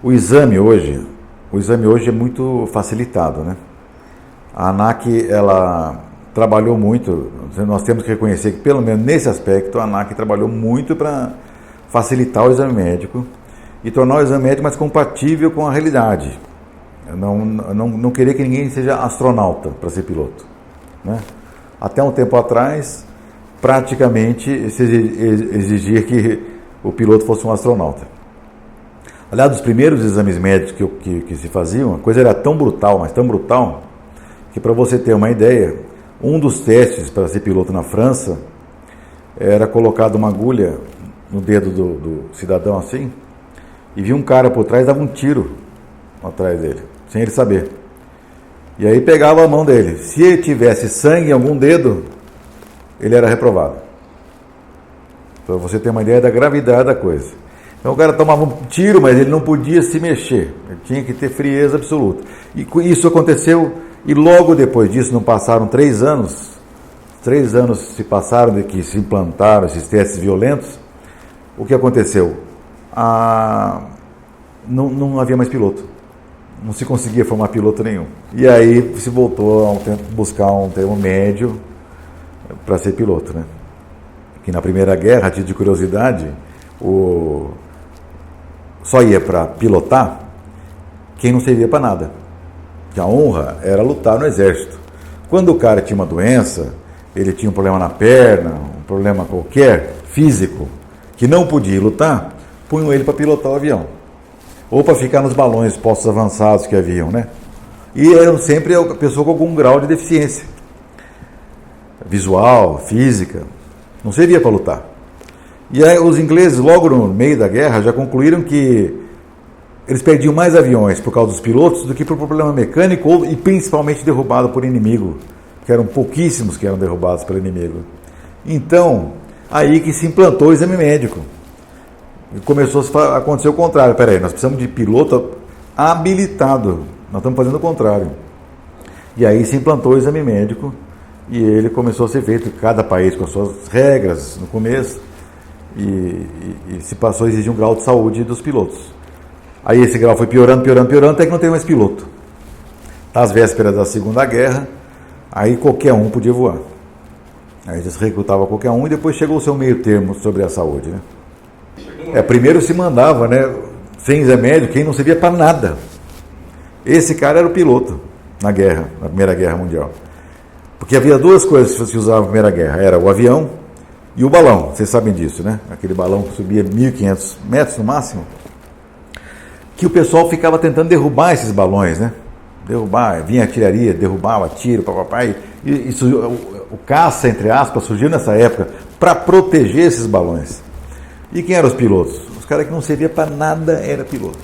O exame hoje é muito facilitado, né? A ANAC, ela trabalhou muito, nós temos que reconhecer que, pelo menos nesse aspecto, a ANAC trabalhou muito para facilitar o exame médico e tornar o exame médico mais compatível com a realidade. Não querer que ninguém seja astronauta para ser piloto, né? Até um tempo atrás, praticamente se exigia que o piloto fosse um astronauta. Aliás, dos primeiros exames médicos que se faziam, a coisa era tão brutal, mas tão brutal, que, para você ter uma ideia, um dos testes para ser piloto na França era colocado uma agulha no dedo do cidadão assim, e vinha um cara por trás e dava um tiro atrás dele, sem ele saber. E aí pegava a mão dele. Se ele tivesse sangue em algum dedo, ele era reprovado. Para você ter uma ideia da gravidade da coisa. Então o cara tomava um tiro, mas ele não podia se mexer. Ele tinha que ter frieza absoluta. E isso aconteceu, e logo depois disso, não passaram 3 anos. 3 anos se passaram de que se implantaram esses testes violentos. O que aconteceu? Não havia mais piloto. Não se conseguia formar piloto nenhum. E aí se voltou a buscar um termo médio para ser piloto, né? Que na Primeira Guerra, a título de curiosidade, só ia para pilotar quem não servia para nada. Que a honra era lutar no exército. Quando o cara tinha uma doença, ele tinha um problema na perna, um problema qualquer, físico, que não podia lutar, punham ele para pilotar o avião. Ou para ficar nos balões, postos avançados que haviam, né? E eram sempre a pessoa com algum grau de deficiência. Visual, física, não servia para lutar. E aí os ingleses, logo no meio da guerra, já concluíram que eles perdiam mais aviões por causa dos pilotos do que por problema mecânico e principalmente derrubado por inimigo, que eram pouquíssimos que eram derrubados pelo inimigo. Então, aí que se implantou o exame médico. E começou a acontecer o contrário. Peraí, nós precisamos de piloto habilitado. Nós estamos fazendo o contrário. E aí se implantou o exame médico e ele começou a ser feito, cada país com as suas regras no começo, e se passou a exigir um grau de saúde dos pilotos. Aí esse grau foi piorando, até que não tem mais piloto. Às vésperas da Segunda Guerra, aí qualquer um podia voar. Aí já se recrutava qualquer um e depois chegou o seu meio termo sobre a saúde, né? Primeiro se mandava, né, sem exame médico, quem não servia para nada. Esse cara era o piloto na guerra, na Primeira Guerra Mundial. Porque havia 2 coisas que se usavam na Primeira Guerra, era o avião e o balão, vocês sabem disso, né? Aquele balão que subia 1.500 metros no máximo, que o pessoal ficava tentando derrubar esses balões, né? Derrubar, vinha artilharia, derrubava, tiro, papai. O caça, entre aspas, surgiu nessa época para proteger esses balões. E quem eram os pilotos? Os caras que não serviam para nada era piloto.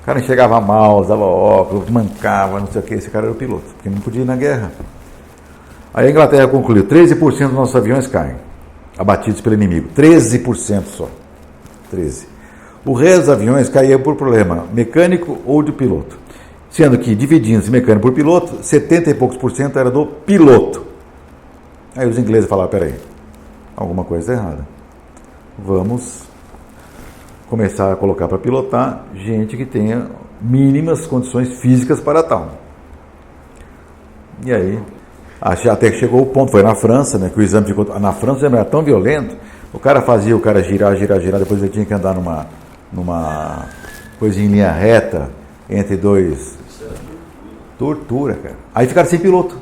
O cara enxergava mal, usava óculos, mancava, não sei o que, esse cara era o piloto, porque não podia ir na guerra. Aí a Inglaterra concluiu, 13% dos nossos aviões caem, abatidos pelo inimigo, 13% só. 13%. O resto dos aviões caía por problema mecânico ou de piloto. Sendo que, dividindo-se mecânico por piloto, 70 e poucos por cento era do piloto. Aí os ingleses falaram, peraí, alguma coisa errada. Vamos começar a colocar para pilotar gente que tenha mínimas condições físicas para tal. E aí, até que chegou o ponto, foi na França, né, que o exame ficou... Na França o exame era tão violento, o cara fazia o cara girar, depois ele tinha que andar numa coisa em linha reta, entre 2... Tortura, cara. Aí ficaram sem piloto.